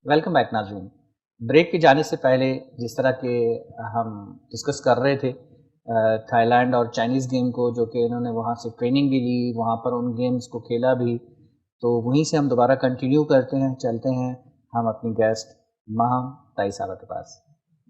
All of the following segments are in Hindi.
वेलकम बैक नाज़रीन। ब्रेक पे जाने से पहले जिस तरह के हम डिस्कस कर रहे थे थाईलैंड और चाइनीज़ गेम को, जो कि इन्होंने वहाँ से ट्रेनिंग भी ली, वहाँ पर उन गेम्स को खेला भी, तो वहीं से हम दोबारा कंटिन्यू करते हैं, चलते हैं हम अपनी गेस्ट माहम ताई साहबा के पास।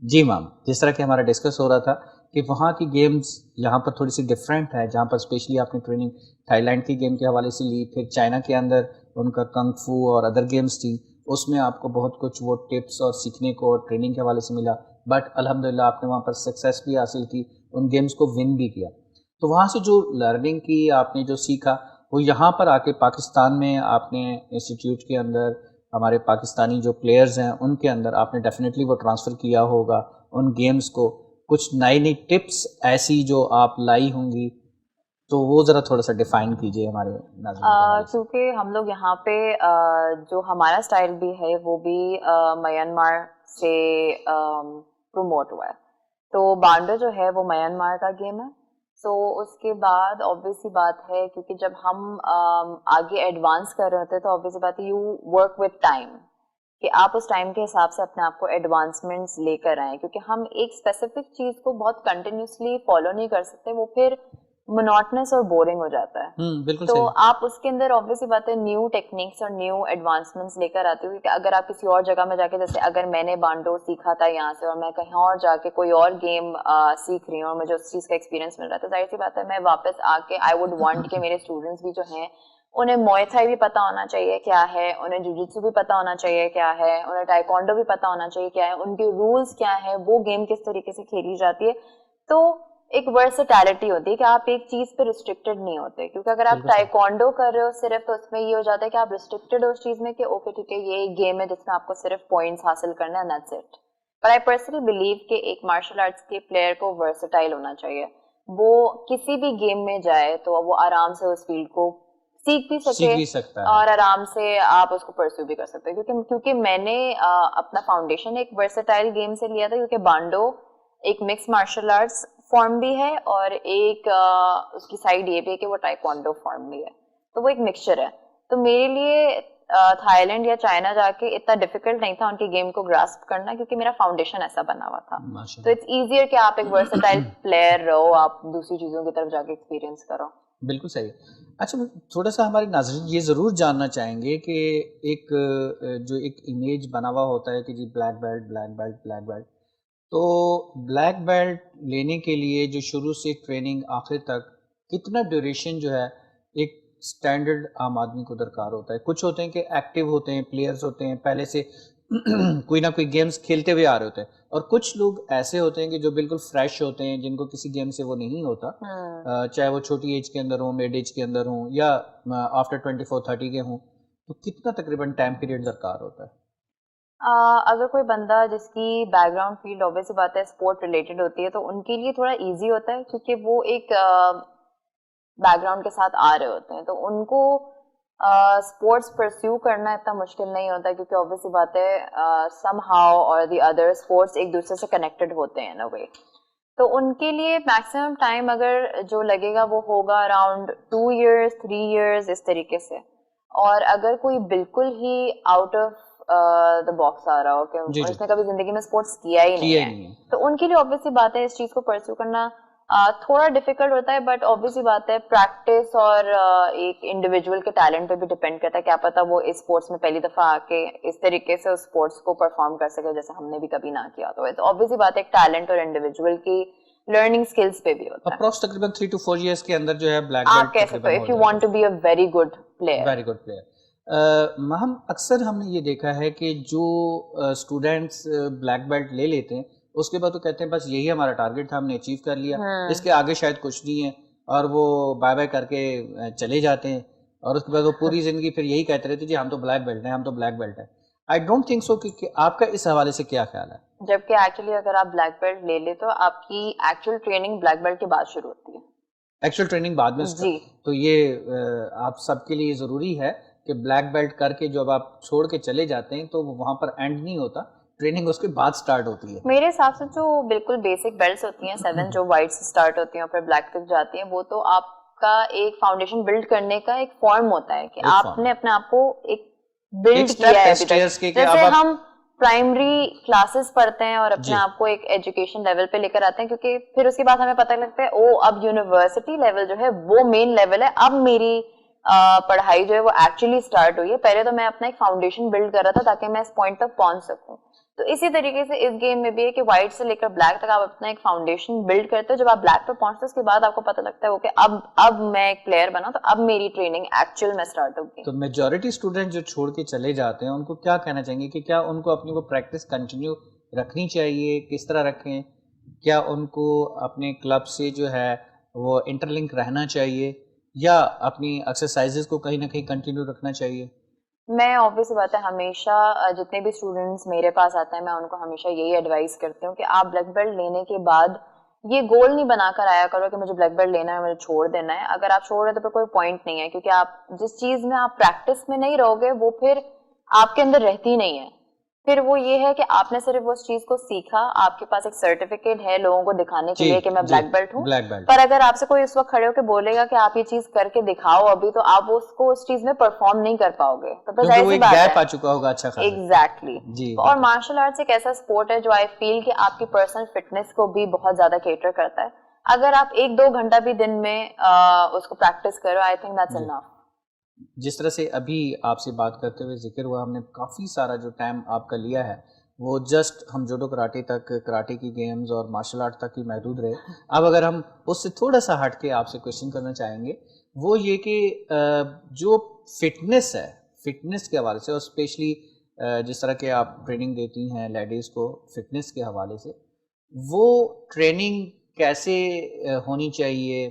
जी मैम, जिस तरह कि हमारा डिस्कस हो रहा था कि वहाँ की गेम्स यहाँ पर थोड़ी सी डिफरेंट है, जहाँ पर स्पेशली आपने ट्रेनिंग थाईलैंड की गेम के हवाले से ली, फिर चाइना के अंदर उनका कंग फू और अदर गेम्स थी, उसमें आपको बहुत कुछ वो टिप्स और सीखने को और ट्रेनिंग के हवाले से मिला। बट अल्हम्दुलिल्लाह आपने वहाँ पर सक्सेस भी हासिल की, उन गेम्स को विन भी किया। तो वहाँ से जो लर्निंग की आपने जो सीखा, वो यहाँ पर आके पाकिस्तान में आपने इंस्टीट्यूट के अंदर हमारे पाकिस्तानी जो प्लेयर्स हैं उनके अंदर आपने डेफिनेटली वो ट्रांसफ़र किया होगा उन गेम्स को। कुछ नई नई टिप्स ऐसी जो आप लाई होंगी, तो वो ज़रा थोड़ा सा डिफाइन कीजिए हमारे नाज़रीन के हवाले से। क्योंकि हम लोग यहाँ पे जो हमारा स्टाइल भी है वो भी म्यांमार से प्रमोट हुआ है। तो बांडो जो है वो म्यांमार का गेम है। सो उसके बाद ऑब्वियस सी बात है, क्योंकि जब हम आगे एडवांस कर रहे होते हैं तो ऑब्वियस सी बात है, यू वर्क विद टाइम कि आप उस टाइम के हिसाब से अपने आप को एडवांसमेंट्स लेकर आए, क्योंकि हम एक स्पेसिफिक चीज को बहुत कंटिन्यूसली फॉलो नहीं कर सकते, वो फिर मोनोटनस और बोरिंग हो जाता है। बिल्कुल तो सही। आप उसके अंदर ऑब्वियसली बात है न्यू टेक्निक्स और न्यू एडवांसमेंट्स लेकर आते हो, क्योंकि अगर आप किसी और जगह में जाके, जैसे अगर मैंने बांडो सीखा था यहाँ से और मैं कहीं और जाके कोई और गेम सीख रही हूँ और मुझे उस चीज का एक्सपीरियंस मिल रहा है, तो जाहिर सी बात है मैं वापस आके आई वुड वांट कि मेरे स्टूडेंट्स भी जो हैं उन्हें मुay थाई भी पता होना चाहिए क्या है, उन्हें जुजित्सु भी पता होना चाहिए क्या है, उन्हें टाइकोंडो भी पता होना चाहिए क्या है, उनके रूल्स क्या है, वो गेम किस तरीके से खेली जाती है। तो एक वर्सेटैलिटी होती है कि आप एक चीज पे रिस्ट्रिक्टेड नहीं होते, क्योंकि अगर आप बिल्कुल सही। टाइकोंडो कर रहे हो सिर्फ, तो उसमें ये हो जाता है कि आप रिस्ट्रिक्टेड हो उस चीज में कि ओके ठीक है ये एक गेम है जिसमें आपको सिर्फ पॉइंट्स हासिल करना है, दैट्स इट। पर आई पर्सनली बिलीव कि एक मार्शल आर्ट्स के प्लेयर को वर्सेटाइल होना चाहिए। वो किसी भी गेम में जाए तो वो आराम से उस फील्ड को सीख भी सीख सके भी सकता है। और आराम से आप उसको परस्यू भी कर सकते हो, क्योंकि मैंने अपना फाउंडेशन एक वर्सेटाइल गेम से लिया था, क्योंकि बांडो एक मिक्स मार्शल आर्ट्स फॉर्म भी है और एक उसकी साइड ये भी है कि वो टाइकोंडो फॉर्म भी है, तो वो एक मिक्सचर है। तो मेरे लिए थाईलैंड या चाइना जाके इतना डिफिकल्ट नहीं था उनकी गेम को ग्रास्प करना, क्योंकि मेरा फाउंडेशन ऐसा बना हुआ था। तो इट्स माशाल्लाह। इजियर कि आप एक वर्सेटाइल प्लेयर रहो, आप दूसरी चीजों की तरफ जाके एक्सपीरियंस करो। बिल्कुल सही। अच्छा, थोड़ा-सा हमारे नाज़रीन ये ज़रूर जानना चाहेंगे कि एक जो एक इमेज बना हुआ होता है कि जी black belt, black belt, black belt. तो ब्लैक बेल्ट लेने के लिए जो शुरू से ट्रेनिंग आखिर तक कितना ड्यूरेशन जो है एक स्टैंडर्ड आम आदमी को दरकार होता है? कुछ होते हैं कि एक्टिव होते हैं, प्लेयर्स होते हैं, पहले से कोई ना कोई गेम्स खेलते हुए आ रहे होते हैं, और कुछ लोग ऐसे होते हैं कि जो बिल्कुल फ्रेश होते हैं, जिनको किसी गेम से वो नहीं होता, हम्म। चाहे वो छोटी एज के अंदर हों, मिड एज के अंदर हों, या आफ्टर 24-30 के हों। तो कितना तकरीबन टाइम पीरियड दरकार होता है? अगर कोई बंदा जिसकी बैकग्राउंड फील्ड ऑब्वियसली बात है स्पोर्ट रिलेटेड होती है, तो उनके लिए थोड़ा इजी होता है, क्योंकि वो एक बैकग्राउंड के साथ आ रहे होते हैं, तो उनको स्पोर्ट्स परस्यू करना इतना मुश्किल नहीं होता, क्योंकि ऑब्वियसली बात है सम हाउ और द अदर स्पोर्ट्स एक दूसरे से कनेक्टेड होते हैं इन अ वे। तो उनके लिए मैक्सिमम टाइम अगर जो लगेगा वो होगा अराउंड 2 years 3 years इस तरीके से। और अगर कोई बिल्कुल ही आउट ऑफ द बॉक्स आ रहा हो कि जी, और जी। उसने कभी जिंदगी में स्पोर्ट्स किया ही नहीं किया ही है, नहीं है। तो उनके लिए ऑब्वियसली बात है इस चीज को परस्यू करना थोड़ा डिफिकल्ट होता है। बट ऑब्वियसली बात है प्रैक्टिस और एक इंडिविजुअल के टैलेंट पे भी डिपेंड करता है, क्या पता वो इस स्पोर्ट्स में पहली दफा आके इस तरीके से उस स्पोर्ट्स को परफॉर्म कर सके जैसे हमने भी कभी ना किया। तो ऑब्वियसली बात है एक टैलेंट और इंडिविजुअल की लर्निंग स्किल्स पे भी होता है। अप्रॉक्स तकरीबन 3 to 4 years के अंदर जो है ब्लैक आप बेल्ट कह सकते तकरीबन हो हो इफ यू जाता वांट है। To be a very good player. Very good player. हम अक्सर हमने ये देखा है कि जो स्टूडेंट्स ब्लैक बेल्ट ले लेते हैं, उसके बाद तो कहते हैं बस यही हमारा टारगेट था, हमने अचीव कर लिया, हम्म। इसके आगे शायद कुछ नहीं है, और वो बाय बाय करके चले जाते हैं। और उसके बाद वो पूरी ज़िंदगी फिर यही कहते रहते हैं जी हम तो ब्लैक बेल्ट हैं, हम तो ब्लैक बेल्ट हैं। आई डोंट थिंक सो कि आपका इस हवाले से क्या ख्याल है? जबकि एक्चुअली अगर आप ब्लैक बेल्ट ले ले तो आपकी एक्चुअल ट्रेनिंग ब्लैक बेल्ट के बाद शुरू होती है। एक्चुअल ट्रेनिंग बाद में उसका, जी। तो ये आप सबके लिए ज़रूरी है कि ब्लैक बेल्ट करके जब आप छोड़ के चले जाते हैं तो वहाँ पर एंड नहीं होता, ट्रेनिंग उसके बाद स्टार्ट होती है। मेरे हिसाब से जो बिल्कुल बेसिक बेल्ट्स होती हैं 7 जो व्हाइट से स्टार्ट होती हैं और फिर ब्लैक तक जाती हैं, वो तो आपका एक फाउंडेशन बिल्ड करने का एक फॉर्म होता है कि एक फॉर्म आपने है, अपने आप को एक एक बिल्ड स्टेप किया है है अभी तक। स्टेयर्स के कि जैसे अब आप हम प्राइमरी क्लासेस पढ़ते हैं और अपने जी। आप को एक एजुकेशन लेवल पे लेकर आते हैं, क्योंकि फिर उसके बाद हमें पता लगता है ओ अब यूनिवर्सिटी लेवल जो है वो मेन लेवल है, अब मेरी पढ़ाई जो है वो एक्चुअली स्टार्ट हुई है। पहले तो मैं अपना एक फाउंडेशन बिल्ड कर रहा था ताकि मैं इस पॉइंट तक पहुंच सकूं। तो इसी तरीके से इस गेम में भी है कि व्हाइट से लेकर ब्लैक तक आप अपना एक फाउंडेशन बिल्ड करते हो। जब आप ब्लैक पे पहुंचते हो उसके बाद आपको पता लगता है ओके अब मैं एक प्लेयर बना, तो अब मेरी ट्रेनिंग एक्चुअल में स्टार्ट होगी। तो मेजॉरिटी स्टूडेंट जो छोड़ के चले जाते हैं उनको क्या कहना चाहेंगे कि क्या उनको अपनी वो प्रैक्टिस कंटिन्यू रखनी चाहिए, किस तरह रखें? क्या उनको अपने क्लब से जो है वो इंटरलिंक रहना चाहिए या अपनी एक्सरसाइजेज को कहीं ना कहीं कंटिन्यू रखना चाहिए? मैं ऑब्वियस बात है हमेशा जितने भी स्टूडेंट्स मेरे पास आते हैं मैं उनको हमेशा यही एडवाइस करती हूँ कि आप ब्लैक बेल्ट लेने के बाद ये गोल नहीं बनाकर आया करो कि मुझे ब्लैक बेल्ट लेना है, मुझे छोड़ देना है। अगर आप छोड़ रहे हो तो फिर कोई पॉइंट नहीं है, क्योंकि आप जिस चीज में आप प्रैक्टिस में नहीं रहोगे वो फिर आपके अंदर रहती नहीं है। फिर वो ये है कि आपने सिर्फ उस चीज को सीखा, आपके पास एक सर्टिफिकेट है लोगों को दिखाने के जी लिए कि मैं जी। ब्लैक बेल्ट हूँ। Black belt. पर अगर आपसे कोई उस वक्त खड़े होकर बोलेगा कि आप ये चीज करके दिखाओ अभी, तो आप उसको उस चीज में परफॉर्म नहीं कर पाओगे, तो फिर क्योंकि जाहिर वो सी एक बात गैप आ है। चुका होगा अच्छा खासा। एग्जैक्टली जी और बिल्कुल। मार्शल आर्ट्स एक ऐसा स्पोर्ट है जो आई फील कि आपकी पर्सनल फिटनेस को भी बहुत ज्यादा केटर करता है। अगर आप 1-2 घंटा भी दिन में उसको प्रैक्टिस करो, आई थिंक दैट्स जी। इनफ। जिस तरह से अभी आपसे बात करते हुए जिक्र हुआ, हमने काफ़ी सारा जो टाइम आपका लिया है वो जस्ट हम जूडो कराटे तक, कराटे की गेम्स और मार्शल आर्ट तक ही महदूद रहे। अब अगर हम उससे थोड़ा सा हट के आपसे क्वेश्चन करना चाहेंगे वो ये कि जो फिटनेस है, फिटनेस के हवाले से और स्पेशली जिस तरह के आप ट्रेनिंग देती हैं लेडीज़ को फिटनेस के हवाले से, वो ट्रेनिंग कैसे होनी चाहिए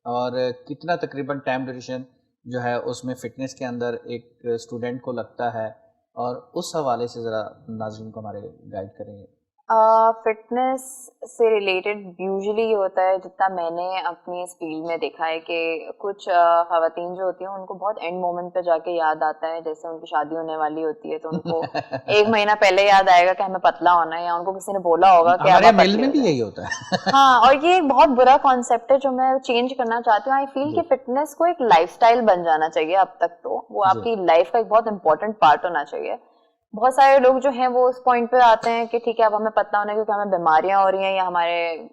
और कितना तकरीबन टाइम ड्यूरेशन जो है उसमें फ़िटनेस के अंदर एक स्टूडेंट को लगता है, और उस हवाले से ज़रा नाज़रीन को हमारे गाइड करेंगे। फिटनेस से रिलेटेड यूजुअली ये होता है, जितना मैंने अपनी इस फील्ड में देखा है कि कुछ खवातीन जो होती हैं उनको बहुत एंड मोमेंट पे जाके याद आता है, जैसे उनकी शादी होने वाली होती है तो उनको 1 महीना पहले याद आएगा कि हमें पतला होना है, या उनको किसी ने बोला होगा कि अब हमारे आप यहाँ मिल पतले में हो भी जाए। यही होता है। हाँ, और ये एक बहुत बुरा कॉन्सेप्ट है जो मैं चेंज करना चाहती हूँ। आई फील जी कि फिटनेस को एक लाइफस्टाइल बन जाना चाहिए। अब तक तो वो जी। आपकी लाइफ का एक बहुत इंपॉर्टेंट पार्ट होना चाहिए। बहुत सारे लोग जो हैं वो उस पॉइंट पे आते हैं कि ठीक है अब हमें पतला होना है क्योंकि हमें बीमारियां हो रही हैं या हमारे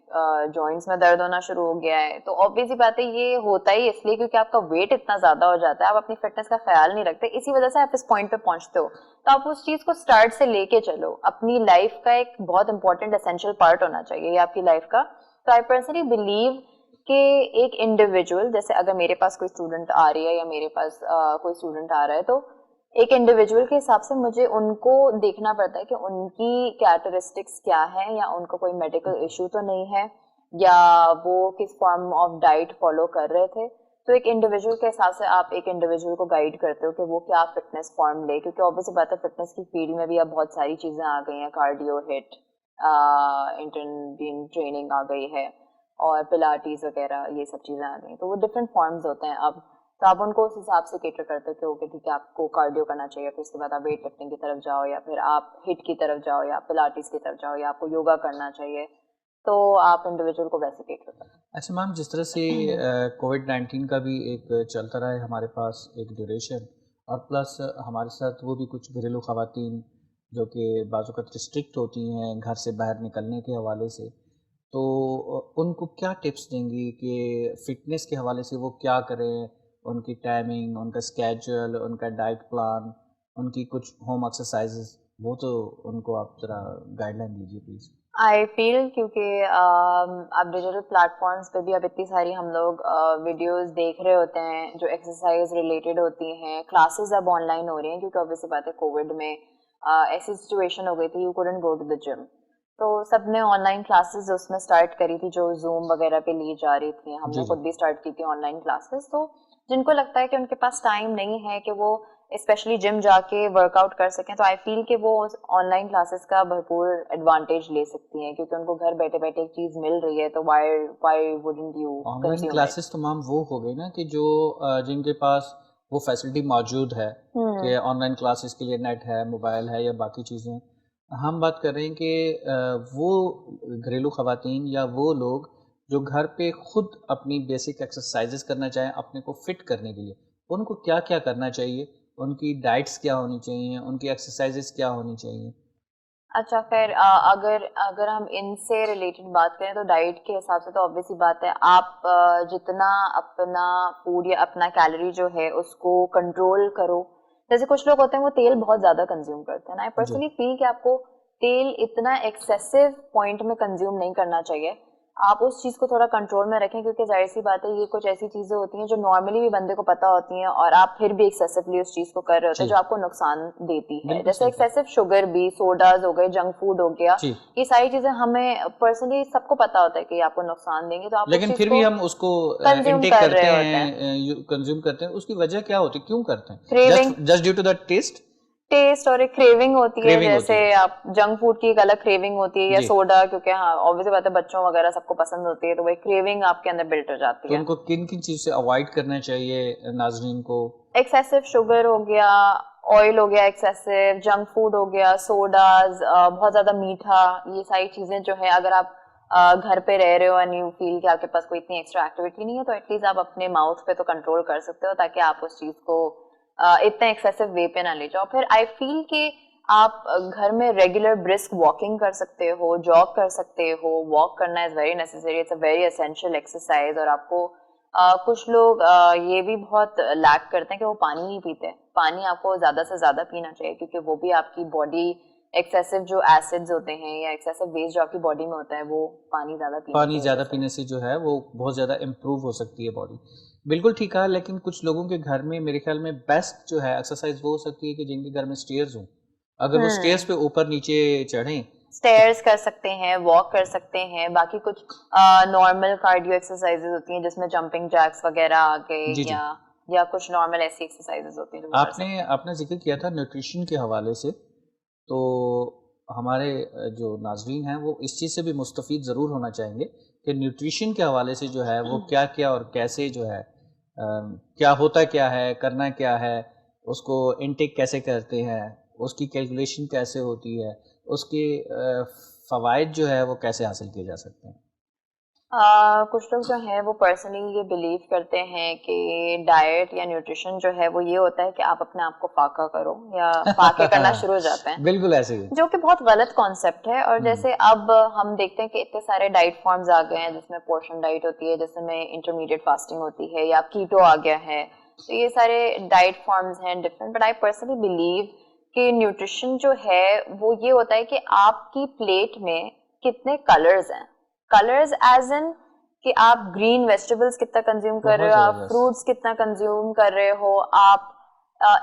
जॉइंट्स में दर्द होना शुरू हो गया है। तो ऑब्वियस सी बात है ये होता ही इसलिए क्योंकि आपका वेट इतना ज्यादा हो जाता है, आप अपनी फिटनेस का ख्याल नहीं रखते, इसी वजह से आप इस पॉइंट पे पहुंचते हो। तो आप उस चीज को स्टार्ट से लेके चलो, अपनी लाइफ का एक बहुत इंपॉर्टेंट एसेंशियल पार्ट होना चाहिए ये आपकी लाइफ का। तो आई पर्सनली बिलीव कि एक इंडिविजुअल, जैसे अगर मेरे पास कोई स्टूडेंट आ रही है या मेरे पास कोई स्टूडेंट आ रहा है, तो एक इंडिविजुअल के हिसाब से मुझे उनको देखना पड़ता है कि उनकी कैरेक्टरिस्टिक्स क्या है, या उनको कोई मेडिकल इशू तो नहीं है, या वो किस फॉर्म ऑफ डाइट फॉलो कर रहे थे। तो एक इंडिविजुअल के हिसाब से आप एक इंडिविजुअल को गाइड करते हो कि वो क्या फिटनेस फॉर्म ले, क्योंकि ऑब्वियसली बात है फिटनेस की फील्ड में भी अब बहुत सारी चीजें आ गई हैं, कार्डियो हिट, इंटरवीन ट्रेनिंग आ गई है, और पिलाटीज वगैरह ये सब चीजें आ गई, तो वो डिफरेंट फॉर्म्स होते हैं अब। तो आप उनको उस हिसाब से केटर करते हो कि ओके ठीक है आपको कार्डियो करना चाहिए, फिर उसके बाद आप वेट लिफ्टिंग की तरफ जाओ, या फिर आप हिट की तरफ जाओ, या पिलाटीज की तरफ जाओ, या आपको योगा करना चाहिए। तो आप इंडिविजुअल को वैसे केटर करते अच्छा मैम, जिस तरह से कोविड-19 का भी एक चलता रहा है हमारे पास एक ड्यूरेशन, और प्लस हमारे साथ वो भी कुछ घरेलू ख़वातीन जो कि बाज़-औक़ात रिस्ट्रिक्ट होती हैं घर से बाहर निकलने के हवाले से, तो उनको क्या टिप्स देंगी कि फ़िटनेस के हवाले से वो क्या करें? उनकी टाइमिंग, उनका स्केड्यूल, उनका डाइट प्लान, उनकी कुछ होम एक्सरसाइज़ेज़, वो तो उनको आप ज़रा गाइडलाइन दीजिए प्लीज़। आई फील क्योंकि अब डिजिटल प्लेटफॉर्म्स पे भी अब इतनी सारी हम लोग वीडियोस देख रहे होते हैं जो एक्सरसाइज रिलेटेड होती हैं, क्लासेस अब ऑनलाइन हो रही हैं, क्योंकि ऑब्वियसली बात है कोविड में ऐसी सिचुएशन हो गई थी you couldn't go to the gym. तो सबने ऑनलाइन क्लासेस उसमें स्टार्ट करी थी जो जूम वगैरह पे ली जा रही थी, हमने जी, जी। खुद भी स्टार्ट की थी ऑनलाइन क्लासेस। तो जिनको लगता है कि उनके पास टाइम नहीं है कि वो स्पेशली जिम जाके वर्कआउट कर सकें, तो आई फील कि वो ऑनलाइन क्लासेस का भरपूर एडवांटेज ले सकती हैं, क्योंकि उनको घर बैठे बैठे एक चीज मिल रही है, तो why why wouldn't you online consume it. Classes तो मैम वो हो गई ना कि जो जिनके पास वो फैसिलिटी मौजूद है कि हम्म। ऑनलाइन क्लासेस के लिए नेट है, मोबाइल है या बाकी चीज़ें। हम बात कर रहे हैं कि वो घरेलू ख़वातीन या वो लोग जो घर पे खुद अपनी बेसिक एक्सरसाइजेस करना चाहें अपने को फिट करने के लिए, उनको क्या-क्या करना चाहिए? उनकी डाइट्स क्या होनी चाहिए? उनकी एक्सरसाइजेस क्या होनी चाहिए? अच्छा, फिर अगर अगर हम इनसे रिलेटेड बात करें तो डाइट के हिसाब से तो ऑब्वियस ही बात है, आप जितना अपना फूड या अपना कैलोरी जो है उसको कंट्रोल करो। जैसे कुछ लोग होते हैं वो तेल बहुत ज्यादा कंज्यूम करते हैं ना, आई जी। पर्सनली फील कि आपको तेल इतना एक्सेसिव पॉइंट में कंज्यूम नहीं करना चाहिए। आप उस चीज को थोड़ा कंट्रोल में रखें, क्योंकि जाहिर सी बात है ये कुछ ऐसी चीजें होती हैं जो नॉर्मली भी बंदे को पता होती हैं और आप फिर भी एक्सेसिवली उस चीज को कर रहे होते हैं जी, जो आपको नुकसान देती है। बिल्कुल जैसे सही कहा। एक्सेसिव शुगर भी, सोडाज हो गए, जंक फूड हो गया, जी, ये सारी चीजें हमें पर्सनली सबको पता होता है कि ये आपको नुकसान देंगे, तो आप उस लेकिन चीज फिर भी को हम उसको कंज्यूम इनटेक कर करते रहे होते हैं। हैं, कंज्यूम करते हैं। उसकी वजह क्या होती है, क्यों करते हैं? Craving, just just due to the taste, taste और एक क्रेविंग होती है। क्रेविंग होती जैसे है। आप जंक फूड की एक अलग क्रेविंग होती है, या जी, सोडा, क्योंकि हाँ ऑब्वियसली बात है बच्चों वगैरह सबको पसंद होती है, तो वही क्रेविंग आपके अंदर बिल्ट हो जाती तो है। उनको किन-किन चीज़ से अवॉइड करना चाहिए नाज़रीन को? एक्सेसिव शुगर हो गया, ऑयल हो गया एक्सेसिव, जंक फूड हो गया, सोडाज, बहुत ज्यादा मीठा, ये सारी चीजें जो है, अगर आप घर पे रह रहे हो एंड यू फील कि आपके पास कोई इतनी एक्स्ट्रा एक्टिविटी नहीं है, तो एटलीस्ट आप अपने माउथ पे तो कंट्रोल कर सकते हो, ताकि आप उस चीज को इतने एक्सेसिव वे पे ना ले जाओ। फिर आई फील कि आप घर में रेगुलर ब्रिस्क वॉकिंग कर सकते हो, जॉग कर सकते हो। वॉक करना is very necessary, it's a very essential exercise. और आपको कुछ लोग ये भी बहुत लैक करते हैं कि वो पानी नहीं पीते। पानी आपको ज्यादा से ज्यादा पीना चाहिए, क्योंकि वो भी आपकी बॉडी, एक्सेसिव जो एसिड्स होते हैं या एक्सेसिव वेस्ट जो आपकी बॉडी में होता है, वो पानी ज्यादा पीने की पानी वजह ज़्यादा से। पीने से जो है वो बहुत ज़्यादा इम्प्रूव हो सकती है बॉडी। बिल्कुल ठीक है, लेकिन कुछ लोगों के घर में मेरे ख्याल में बेस्ट जो है एक्सरसाइज वो हो सकती है कि जिनके घर में स्टेयर्स हों। अगर वो स्टेयर्स हम्म, पे ऊपर-नीचे चढ़ें तो स्टेयर्स कर सकते हैं, वॉक कर सकते हैं, बाकी कुछ नॉर्मल कार्डियो एक्सरसाइजेज होती हैं जिसमें जंपिंग जैक्स वगैरह आ गए, जी, जी। या कुछ नॉर्मल ऐसी एक्सरसाइजेज होती हैं जो वो कर आपने सकते हैं। आपने ज़िक्र किया था न्यूट्रिशन के हवाले से, तो हमारे जो नाज़रीन हैं वो इस चीज़ से भी मुस्तफ़ीद ज़रूर होना चाहेंगे कि न्यूट्रिशन के हवाले से जो है वो क्या-क्या और कैसे जो है क्या होता क्या है, करना क्या है, उसको इनटेक कैसे करते हैं, उसकी कैलकुलेशन कैसे होती है, उसके फ़वाइद जो है वो कैसे हासिल किए जा सकते हैं? कुछ लोग जो हैं वो पर्सनली ये बिलीव करते हैं कि डाइट या न्यूट्रिशन जो है वो ये होता है कि आप अपने आप को फाका करो या फाके करना शुरू हो जाते हैं, बिल्कुल ऐसे ही। जो कि बहुत गलत कॉन्सेप्ट है। और हुँ, जैसे अब हम देखते हैं कि इतने सारे डाइट फॉर्म्स आ गए हैं, जिसमें पोर्शन डाइट होती है, जिसमें इंटरमीडिएट फास्टिंग होती है, या कीटो आ गया है। तो ये सारे डाइट फॉर्म्स हैं different, but I personally believe कि न्यूट्रिशन जो है वो ये होता है कि आपकी प्लेट में कितने कलर्स हैं। कलर्स एज इन कि आप ग्रीन वेजिटेबल्स कितना कंज्यूम कर रहे बहुत हो, आप ज़बरदस्त। फ्रूट्स कितना कंज्यूम कर रहे हो, आप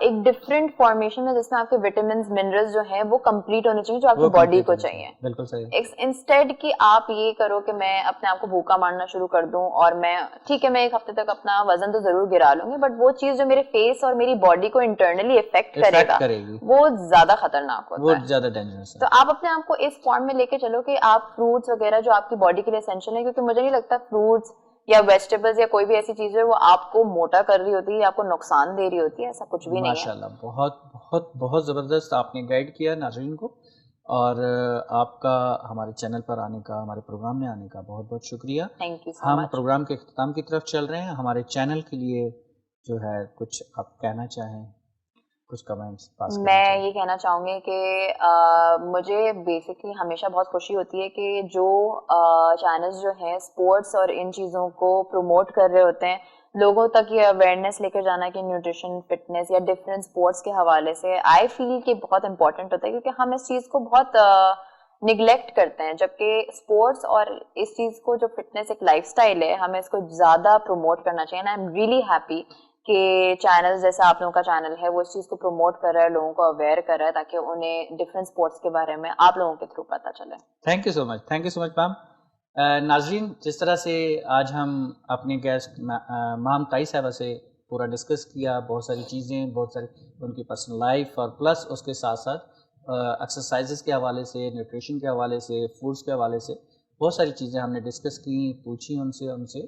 एक डिफरेंट फॉर्मेशन में जिसमें आपके विटामिन मिनरल्स जो हैं वो कंप्लीट होने चाहिए, जो आपकी वो बॉडी कंप्लीट को होना चाहिए। चाहिए। बिल्कुल सही। इंस्टेड कि आप ये करो कि मैं अपने आप को भूखा मारना शुरू कर दूं, और मैं ठीक है मैं एक हफ्ते तक अपना वजन तो जरूर गिरा लूंगी, बट वो चीज जो मेरे फेस और मेरी बॉडी को इंटरनली इफेक्ट इफ़ेक्ट करेगा, करेगी, वो ज्यादा खतरनाक वो होता है। ज़्यादा डेंजरस तो है। आप अपने आप को इस फॉर्म में लेके चलो कि आप फ्रूट्स वगैरह जो आपकी बॉडी के लिए एसेंशियल है, क्योंकि मुझे नहीं लगता फ्रूट्स या वेजिटेबल्स या कोई भी ऐसी चीज है वो आपको मोटा कर रही होती है या आपको नुकसान दे रही होती है, ऐसा कुछ भी नहीं है। माशाल्लाह, बहुत बहुत बहुत ज़बरदस्त आपने गाइड किया नाज़रीन को, और आपका हमारे चैनल पर आने का, हमारे प्रोग्राम में आने का बहुत-बहुत शुक्रिया। थैंक यू सो हम मच। प्रोग्राम के इख्तिताम की तरफ चल रहे हैं। हमारे चैनल के लिए जो है कुछ आप कहना चाहें, कुछ कमेंट्स पास करना मैं चाहें? ये कहना चाहूंगी कि मुझे बेसिकली हमेशा बहुत खुशी होती है कि जो चैनल्स जो हैं स्पोर्ट्स और इन चीज़ों को प्रमोट कर रहे होते हैं, लोगों तक ये अवेयरनेस लेकर जाना कि न्यूट्रिशन, फिटनेस या डिफरेंट स्पोर्ट्स के हवाले से, आई फील कि बहुत इंपॉर्टेंट होता है, क्योंकि हम इस चीज़ को बहुत निग्लेक्ट करते हैं, जबकि स्पोर्ट्स और इस चीज़ को, जो फिटनेस एक लाइफस्टाइल है, हमें इसको ज़्यादा प्रमोट करना चाहिए। आई एम रियली हैप्पी कि चैनल जैसा आप लोगों का चैनल है वो इस चीज को प्रमोट कर रहा है, लोगों को अवेयर कर रहा है, ताकि उन्हें डिफरेंट स्पोर्ट्स के बारे में आप लोगों के थ्रू पता चले। Thank you so much, thank you so much ma'am. नाज़रीन, जिस तरह से आज हम अपने गेस्ट माम ताई साहिबा से पूरा डिस्कस किया, बहुत सारी चीज़ें, बहुत सारी उनकी पर्सनल लाइफ, और प्लस उसके साथ-साथ एक्सरसाइज़ेज़ के हवाले से, न्यूट्रिशन के हवाले से, फूड्स के हवाले से बहुत सारी चीज़ें हमने डिस्कस की, पूछी उनसे, उनसे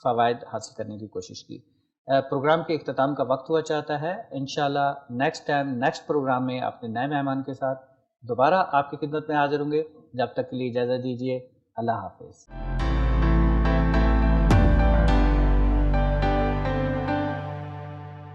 फ़वाइद हासिल करने की कोशिश की। प्रोग्राम के इख्तिताम का वक्त हुआ चाहता है। इंशाल्लाह नेक्स्ट टाइम, नेक्स्ट प्रोग्राम में अपने नए मेहमान के साथ दोबारा आपकी खिदमत में हाज़िर होंगे। जब तक के लिए इजाज़त दीजिए। अल्लाह हाफ़िज़।